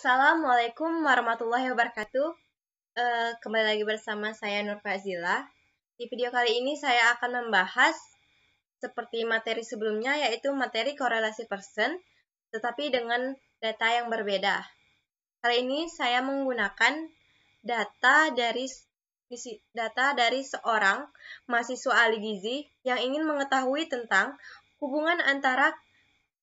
Assalamualaikum warahmatullahi wabarakatuh. Kembali lagi bersama saya Nur Fazila. Di video kali ini saya akan membahas seperti materi sebelumnya, yaitu materi korelasi person, tetapi dengan data yang berbeda. Kali ini saya menggunakan data dari seorang mahasiswa ahli gizi yang ingin mengetahui tentang hubungan antara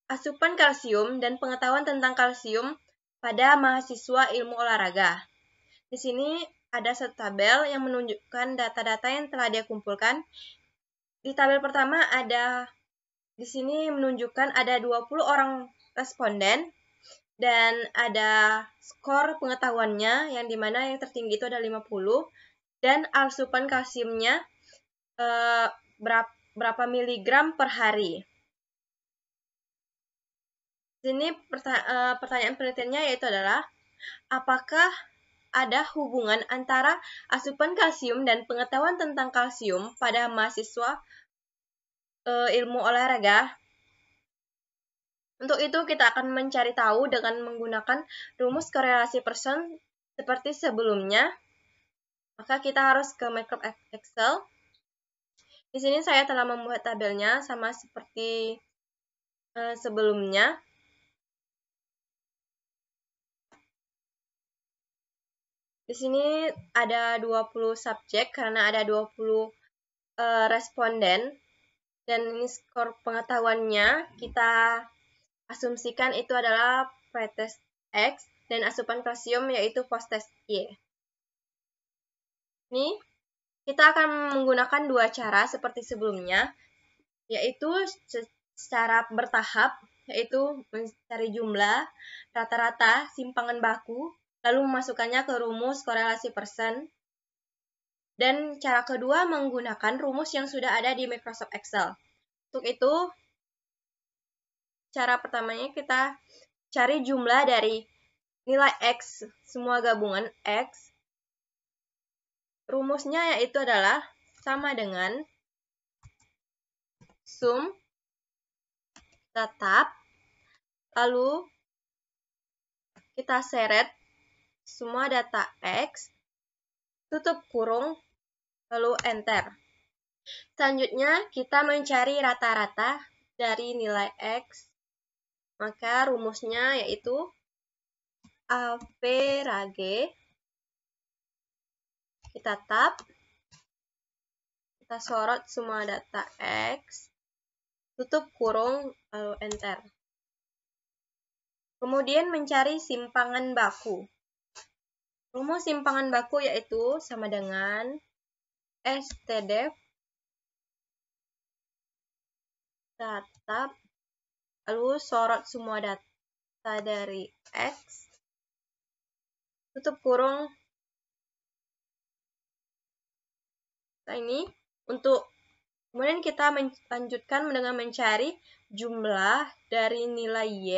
asupan kalsium dan pengetahuan tentang kalsium pada mahasiswa ilmu olahraga. Di sini ada satu tabel yang menunjukkan data-data yang telah dia kumpulkan. Di tabel pertama di sini menunjukkan ada 20 orang responden dan ada skor pengetahuannya yang dimana yang tertinggi itu ada 50 dan asupan kalsiumnya berapa miligram per hari. Di sini pertanyaan penelitiannya yaitu adalah, apakah ada hubungan antara asupan kalsium dan pengetahuan tentang kalsium pada mahasiswa ilmu olahraga? Untuk itu kita akan mencari tahu dengan menggunakan rumus korelasi person seperti sebelumnya. Maka kita harus ke Microsoft Excel. Di sini saya telah membuat tabelnya sama seperti sebelumnya. Di sini ada 20 subjek karena ada 20 responden, dan ini skor pengetahuannya kita asumsikan itu adalah pretest X dan asupan kalsium yaitu posttest Y. Ini kita akan menggunakan dua cara seperti sebelumnya, yaitu secara bertahap, yaitu mencari jumlah, rata-rata, simpangan baku, lalu memasukkannya ke rumus korelasi person. Dan cara kedua menggunakan rumus yang sudah ada di Microsoft Excel. Untuk itu, cara pertamanya kita cari jumlah dari nilai X, semua gabungan X. Rumusnya yaitu adalah sama dengan sum, tetap, lalu kita seret semua data X, tutup kurung, lalu enter. Selanjutnya kita mencari rata-rata dari nilai X. Maka rumusnya yaitu average. Kita tab, kita sorot semua data X, tutup kurung, lalu enter. Kemudian mencari simpangan baku. Rumus simpangan baku yaitu sama dengan stdef, tab, lalu sorot semua data dari X, tutup kurung. Nah, ini untuk kemudian kita lanjutkan dengan mencari jumlah dari nilai Y,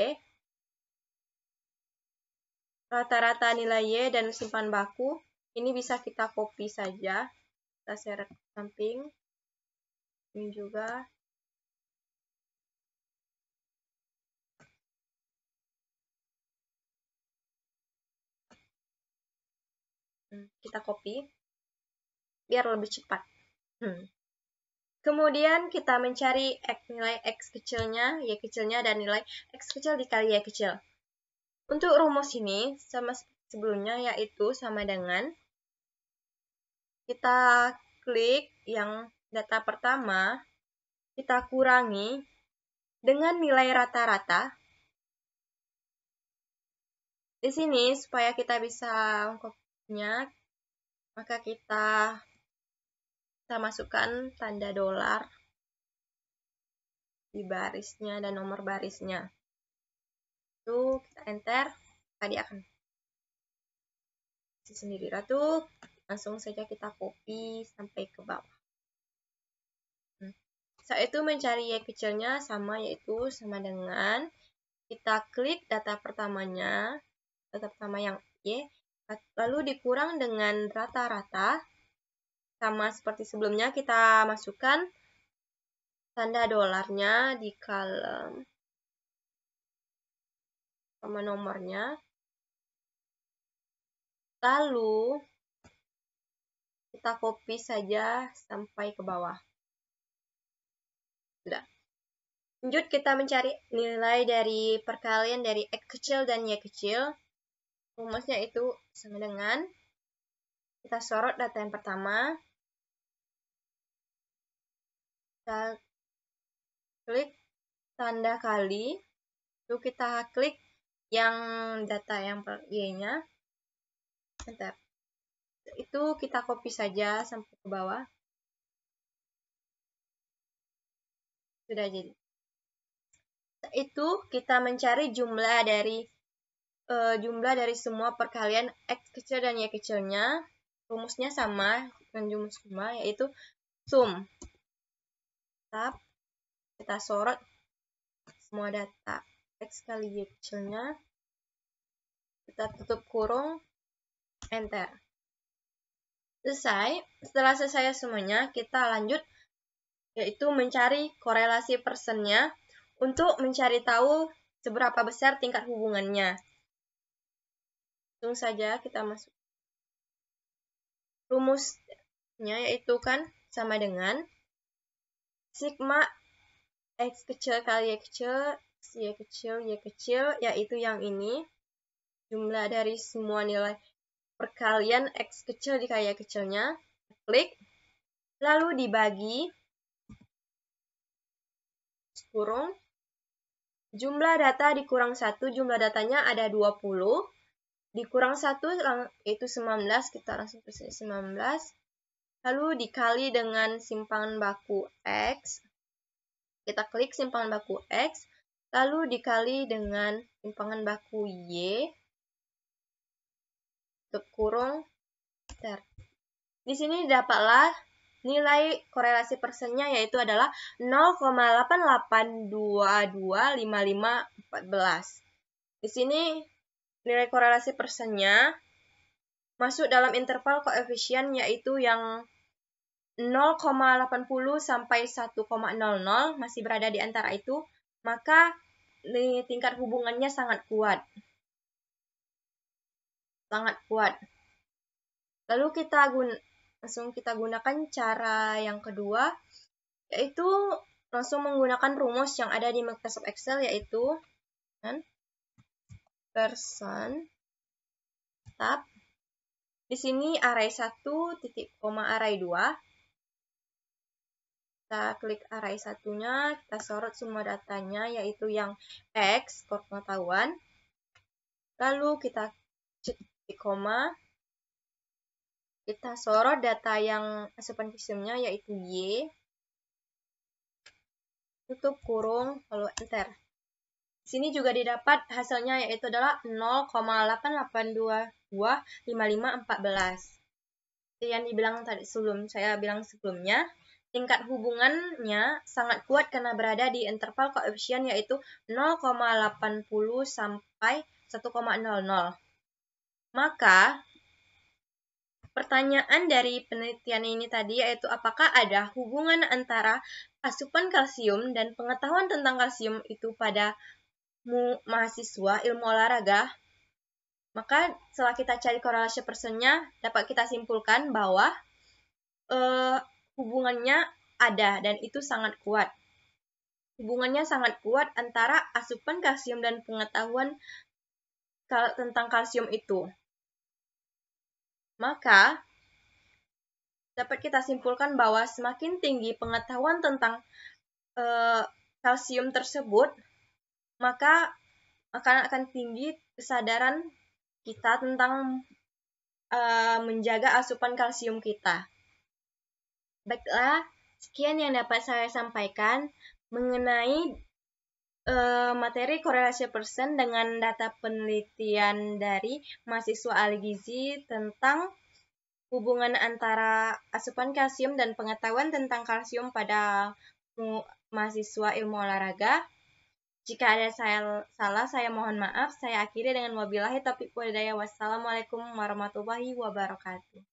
rata-rata nilai Y dan simpan baku. Ini bisa kita copy saja, kita seret ke samping. Ini juga. Kita copy biar lebih cepat. Kemudian kita mencari nilai X kecilnya, Y kecilnya, dan nilai X kecil dikali Y kecil. Untuk rumus ini sama sebelumnya, yaitu sama dengan kita klik yang data pertama, kita kurangi dengan nilai rata-rata. Di sini supaya kita bisa mengkopinya, maka kita masukkan tanda dolar di barisnya dan nomor barisnya. Itu kita enter, tadi akan sendiri ratu, langsung saja kita copy sampai ke bawah. Setelah itu mencari Y kecilnya sama, yaitu sama dengan kita klik data pertamanya, data pertama yang Y, lalu dikurang dengan rata-rata. Sama seperti sebelumnya, kita masukkan tanda dolarnya di kolom sama nomornya. Lalu kita copy saja sampai ke bawah. Sudah. Lanjut kita mencari nilai dari perkalian dari X kecil dan Y kecil. Rumusnya itu sama dengan, kita sorot data yang pertama, kita klik tanda kali, lalu kita klik yang data yang Y-nya, enter. Itu kita copy saja sampai ke bawah. Sudah jadi. Itu kita mencari jumlah dari semua perkalian X kecil dan Y kecilnya. Rumusnya sama dengan rumus semua, yaitu sum. Kita sorot semua data X kali Y kecilnya. Kita tutup kurung, enter. Selesai. Setelah selesai semuanya, kita lanjut, yaitu mencari korelasi persennya untuk mencari tahu seberapa besar tingkat hubungannya. Langsung saja kita masuk. Rumusnya yaitu kan sama dengan sigma X kecil kali Y kecil, Y kecil, Y kecil, yaitu yang ini. Jumlah dari semua nilai perkalian X kecil dikali Y kecilnya. Klik. Lalu dibagi. Kurung. Jumlah data dikurang 1, jumlah datanya ada 20. Dikurang 1 yaitu 19, kita langsung tulis 19. Lalu dikali dengan simpangan baku X. Kita klik simpangan baku X. Lalu dikali dengan simpangan baku Y. Tutup kurung. Enter. Di sini dapatlah nilai korelasi persennya, yaitu adalah 0,88225514. Di sini nilai korelasi persennya masuk dalam interval koefisien, yaitu yang 0,80 sampai 1,00, masih berada di antara itu, maka tingkat hubungannya sangat kuat. Sangat kuat. Lalu langsung kita gunakan cara yang kedua, yaitu langsung menggunakan rumus yang ada di Microsoft Excel, yaitu persen tab. Di sini array 1, titik koma array 2. Kita klik array 1-nya, kita sorot semua datanya, yaitu yang X, pengetahuan. Lalu kita titik koma. Kita sorot data yang asupan kalsiumnya, yaitu Y. Tutup kurung, lalu enter. Di sini juga didapat hasilnya, yaitu adalah 0,88225514. Yang dibilang tadi saya bilang sebelumnya, tingkat hubungannya sangat kuat karena berada di interval koefisien, yaitu 0,80 sampai 1,00. Maka pertanyaan dari penelitian ini tadi yaitu apakah ada hubungan antara asupan kalsium dan pengetahuan tentang kalsium itu pada mahasiswa ilmu olahraga. Maka setelah kita cari korelasi persennya, dapat kita simpulkan bahwa hubungannya ada dan itu sangat kuat. Hubungannya sangat kuat antara asupan kalsium dan pengetahuan tentang kalsium itu. Maka, dapat kita simpulkan bahwa semakin tinggi pengetahuan tentang kalsium tersebut, maka akan tinggi kesadaran kita tentang menjaga asupan kalsium kita. Baiklah, sekian yang dapat saya sampaikan mengenai materi korelasi persen dengan data penelitian dari mahasiswa ahli gizi tentang hubungan antara asupan kalsium dan pengetahuan tentang kalsium pada mahasiswa ilmu olahraga. Jika ada salah, saya mohon maaf. Saya akhiri dengan wabillahi taufiq wal hidayah. Wassalamualaikum warahmatullahi wabarakatuh.